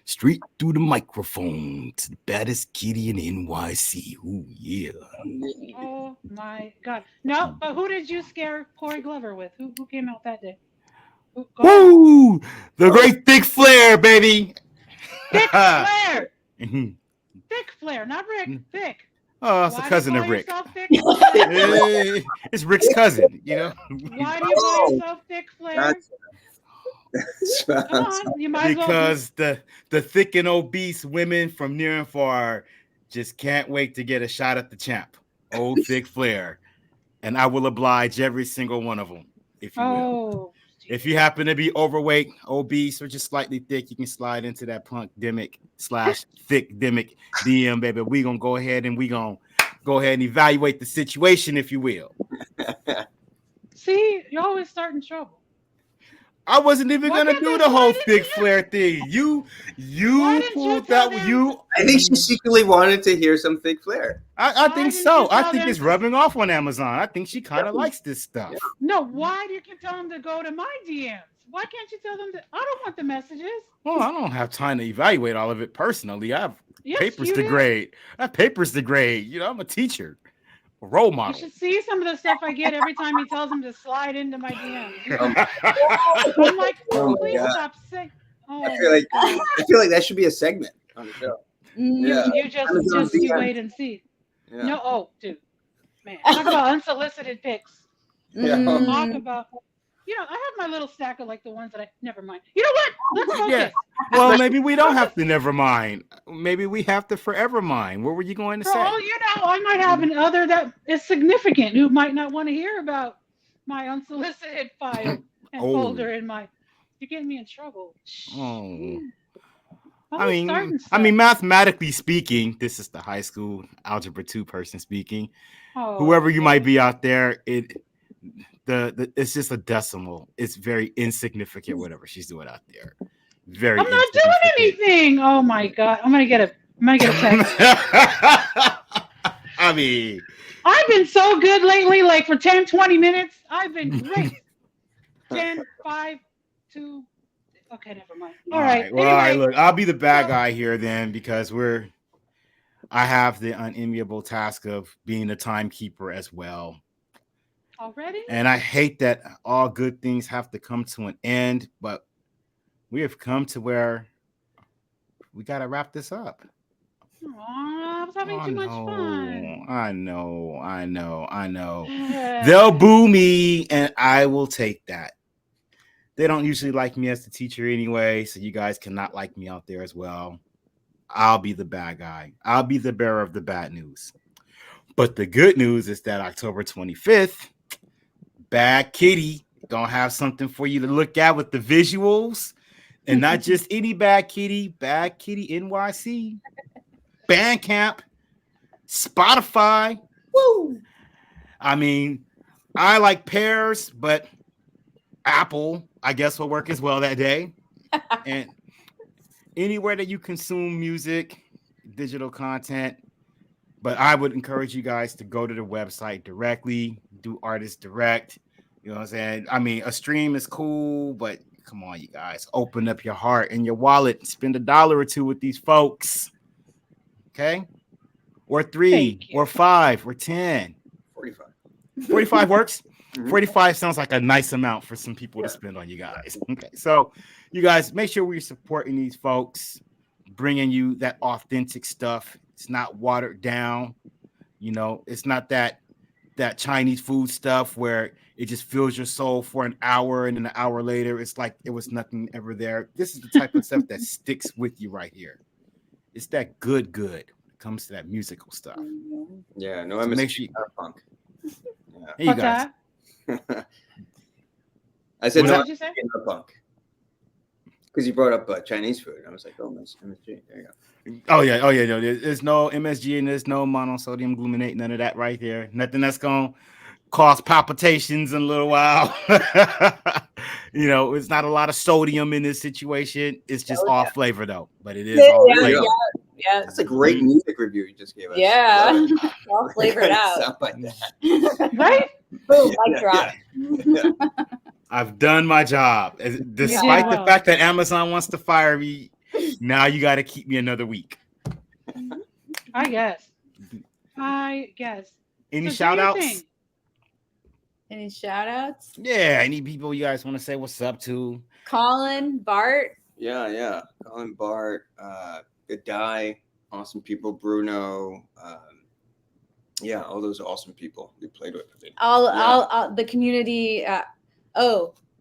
Straight through the microphone to the baddest kitty in NYC. Ooh, yeah. Oh my God! No, but who did you scare Corey Glover with? Who came out that day? Go ahead. Woo! The great Thick Flair, baby. Thick Flair. Mhm. Thick Flair, not Rick. Thick. Oh, it's a Why cousin do you of call Rick. yourself Thick? Hey, it's Rick's cousin, you know. Why do you call yourself Thick Flair? Come on, you might as well. Because the thick and obese women from near and far just can't wait to get a shot at the champ, old Thick Flair, and I will oblige every single one of them, if you will. Oh. If you happen to be overweight, obese, or just slightly thick, you can slide into that Punkdemic/Thickdemic DM, baby. We're gonna go ahead and evaluate the situation, if you will. See, you always start in trouble. I wasn't even gonna do the whole Thick Flair thing. You pulled that. I think she secretly wanted to hear some Thick Flair. I think so. I think it's rubbing off on Amazon. I think she kind of likes this stuff. No, why do you keep telling them to go to my DMs? Why can't you tell them that? I don't want the messages. Well, I don't have time to evaluate all of it personally. I have Yes, papers you to do. grade. I have papers to grade. You know, I'm a teacher, a role You model. should see some of the stuff I get every time he tells them to slide into my DMs. Oh I'm like, Oh my please God. stop saying. Oh, I feel like that should be a segment on the show. Yeah. you just you wait and see. Yeah. No, oh, dude, man, talk about unsolicited pics. Yeah. Talk about, I have my little stack of like the ones that never mind. You know what? Let's focus. Yeah. Well, maybe we don't have to never mind. Maybe we have to forever mind. What were you going to For say? all you know, I might have an other that is significant who might not want to hear about my unsolicited file and Oh. folder in my. You're getting me in trouble. Oh. Always starting I mean, stuff. mathematically speaking, this is the high school algebra 2 person speaking. Oh, Whoever you might be out there, it's just a decimal. It's very insignificant, whatever she's doing out there. Very. I'm not doing anything. Oh my God, I'm gonna get a text. I mean, I've been so good lately. Like for 10, 20 minutes, I've been great. 10, 5, 2. Okay, never mind. All right. Well, Anyway, look, I'll be the bad guy here then, because I have the unenviable task of being a timekeeper as well. Already? And I hate that all good things have to come to an end, but we have come to where we got to wrap this up. Aw, I was having too much fun. I know. They'll boo me, and I will take that. They don't usually like me as the teacher anyway, so you guys cannot like me out there as well. I'll be the bad guy. I'll be the bearer of the bad news. But the good news is that October 25th, Bad Kitty gonna have something for you to look at with the visuals, and not just any Bad Kitty NYC, Bandcamp, Spotify. Woo! I mean, I like pears, but Apple, I guess, will work as well that day. And anywhere that you consume music, digital content. But I would encourage you guys to go to the website directly, do artist direct. You know what I'm saying? I mean, a stream is cool, but come on, you guys, open up your heart and your wallet, spend $1 or $2 with these folks. Okay? Or 3, or 5, or 10. 45. 45 works. Mhm. 45 sounds like a nice amount for some people to spend on you guys. Okay, so you guys make sure we're supporting these folks, bringing you that authentic stuff. It's not watered down. You know, it's not that Chinese food stuff where it just fills your soul for an hour and then an hour later it's like it was nothing ever there. This is the type of stuff that sticks with you right here. It's that good when it comes to that musical stuff. Yeah, no, So I'm make sure you, punk. hey, you guys. I said What no, did you say? I'm a punk. Because you brought up Chinese food. I was like, oh, MSG. There you go. Oh yeah. No, there's no MSG and there's no monosodium glutamate. None of that right there. Nothing that's gonna cause palpitations in a little while. You know, it's not a lot of sodium in this situation. It's just all flavor though, but it is Yeah, all yeah, flavor. Yeah. That's a great music review you just gave us. Yeah. All flavored out. Sound like that. Right? Boom, mic drop. Yeah. I've done my job. Despite the well. fact that Amazon wants to fire me, now you got to keep me another week. I guess. Any So do shout your outs? thing. Any shout outs? Yeah, any people you guys want to say what's up to? Colin, Bart. Yeah. Colin, Bart, Gadai, awesome people. Bruno, all those awesome people we played with. All the community.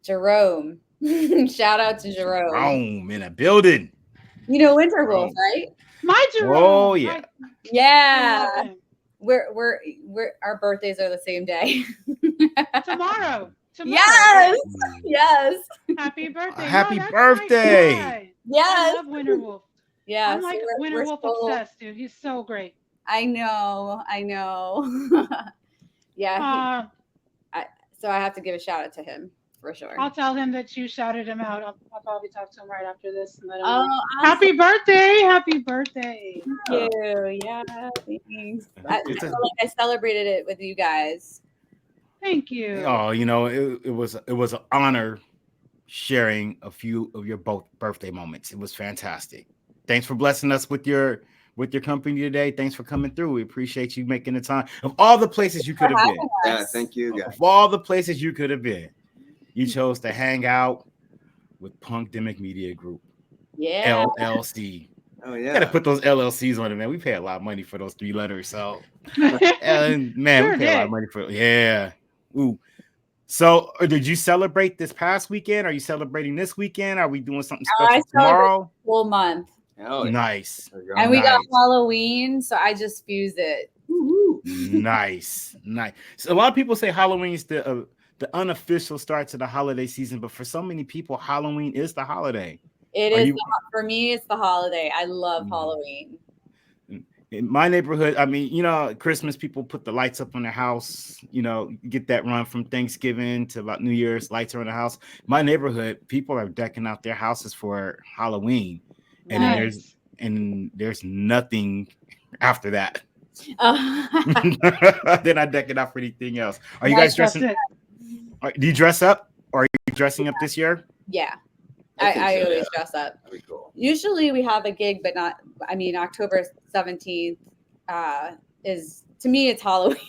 Jerome. Shout out to Jerome. Rome in a building. You know Winterwolf, Rome. right? My Jerome. Oh yeah. Yeah. I love him. We're our birthdays are the same day. Tomorrow. Yes. Yes. Happy birthday. Happy that's birthday. my guy. Yes. I love Winterwolf. Yeah. I'm like Winterwolf obsessed, dude. He's so great. I know. Yeah. So I have to give a shout out to him for sure. I'll tell him that you shouted him out. I'll probably talk to him right after this. And let him Oh, know. Happy birthday. Happy birthday. Thank you. Yeah. Thanks. I feel like I celebrated it with you guys. Thank you. Oh, you know, it was an honor sharing a few of your both birthday moments. It was fantastic. Thanks for blessing us with your company today. Thanks for coming through. We appreciate you making the time. Of all the places you could have been. Yeah, thank you guys. Of all the places you could have been, you chose to hang out with Punkdemic Media Group. Yeah. LLC. Oh yeah. Gotta put those LLCs on it, man. We pay a lot of money for those 3 letters. So and man, Sure we pay a lot of money for Ooh. So did you celebrate this past weekend? Are you celebrating this weekend? Are we doing something special tomorrow? Full month. Oh, yeah. Nice. And we got Halloween, so I just fused it. Nice. So a lot of people say Halloween is the unofficial start to the holiday season, but for so many people, Halloween is the holiday. It is for me. It's the holiday. I love Halloween. In my neighborhood, I mean, you know, Christmas people put the lights up on their house. You know, you get that run from Thanksgiving to about New Year's. Lights are on the house. My neighborhood, people are decking out their houses for Halloween, Nice. and there's nothing after that. Oh. They're not decking out for anything else. Are you guys dressing? Do you dress up? Or are you dressing up this year? Yeah. I always dress up. That'd be cool. Usually we have a gig, but not. I mean, October 17th is, to me, it's Halloween.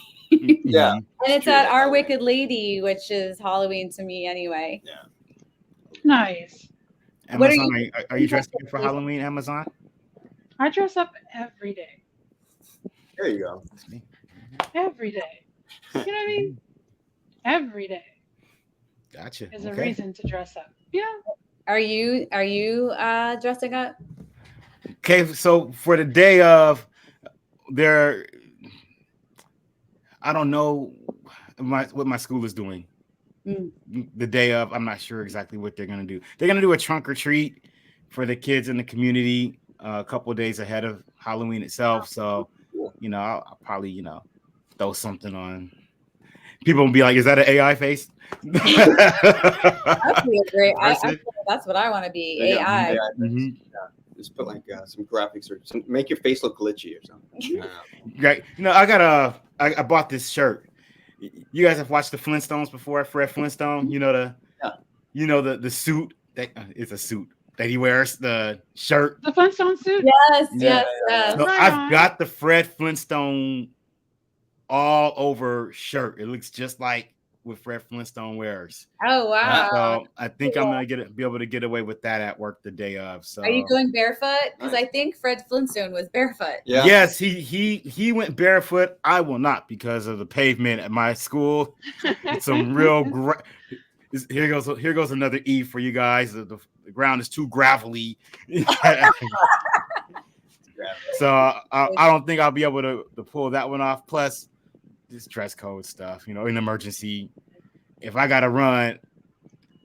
Yeah. And it's at Our Wicked Lady, which is Halloween to me anyway. Yeah. Nice. Amazon, are you dressing up for Halloween, Amazon? I dress up every day. There you go. Every day. You know what I mean? Every day Gotcha. is a reason to dress up. Yeah. Are you dressing up? Okay, so for the day of I don't know what my school is doing. The day of, I'm not sure exactly what they're gonna do. They're gonna do a trunk or treat for the kids in the community a couple of days ahead of Halloween itself. So, you know, I'll probably, you know, throw something on. People will be like, "Is that an AI face?" That'd be great. That's what I want to be. AI. Mm-hmm. Yeah. Just put like some graphics or make your face look glitchy or something. Right. You know, I bought this shirt. You guys have watched the Flintstones before? Fred Flintstone. You know the suit that it's a suit that he wears, the shirt. The Flintstone suit? Yes. So I've got the Fred Flintstone all over shirt. It looks just like what Fred Flintstone wears. Oh wow! So I think I'm gonna be able to get away with that at work the day of. So are you going barefoot? Because I think Fred Flintstone was barefoot. Yeah. Yes, he went barefoot. I will not because of the pavement at my school. It's some real here goes another E for you guys. The ground is too gravelly. So I don't think I'll be able to pull that one off. Plus, this dress code stuff, you know, in emergency. If I gotta run,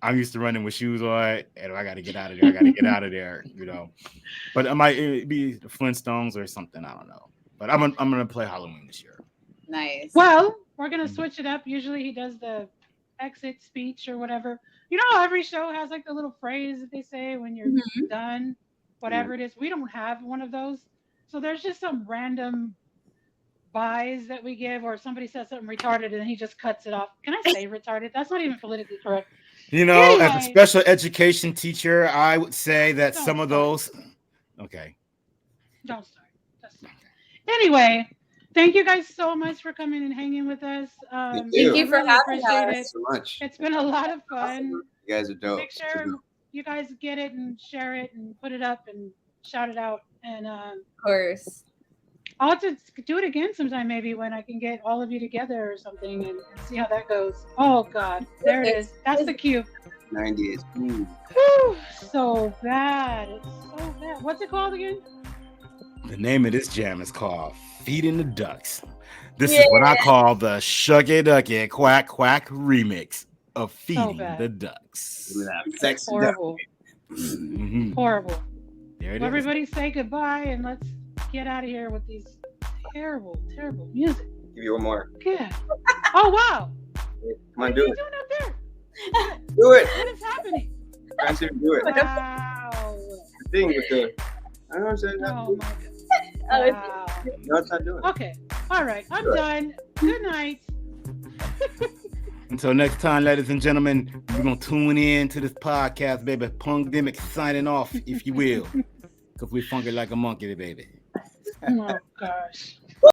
I'm used to running with shoes on, and if I gotta get out of there, I gotta get out of there, you know. But it might be the Flintstones or something. I don't know. But I'm gonna play Halloween this year. Nice. Well, we're gonna switch it up. Usually he does the exit speech or whatever. You know how every show has like the little phrase that they say when you're Mhm. done, whatever it is. We don't have one of those. So there's just some random buys that we give, or somebody says something retarded and he just cuts it off. Can I say retarded? That's not even politically correct. You know, as a Anyway, special education teacher, I would say that Don't some of start. those. Okay. don't start. Just start. Anyway, thank you guys so much for coming and hanging with us. Thank I you. Thank you for really having appreciate us. it. So much. It's been a lot of fun. You guys are dope. Make sure you guys get it and share it and put it up and shout it out. And Of course. I'll have to do it again sometime, maybe when I can get all of you together or something and see how that goes. Oh God, there it is. That's the cue. 90s. Whew, so bad. It's so bad. What's it called again? The name of this jam is called Feeding the Ducks. This is what I call the Shuggy Ducky Quack Quack remix of Feeding the Ducks. Sex Horrible. Mhm. Horrible. There it is. Everybody say goodbye and let's get out of here with these terrible, terrible music. Give you one more. Good. Oh wow. Come What on, are do you it. doing up there? Do it. What is happening? Francis, do it. Wow. The thing with the. I don't know what I'm saying. Oh my God. Oh, Wow. No, it's not doing it. Okay. All right. I'm Good. done. Good night. Until next time, ladies and gentlemen, we're going to tune in to this podcast, baby. Punkdemic signing off, if you will. Because we funky like a monkey, baby. Oh gosh.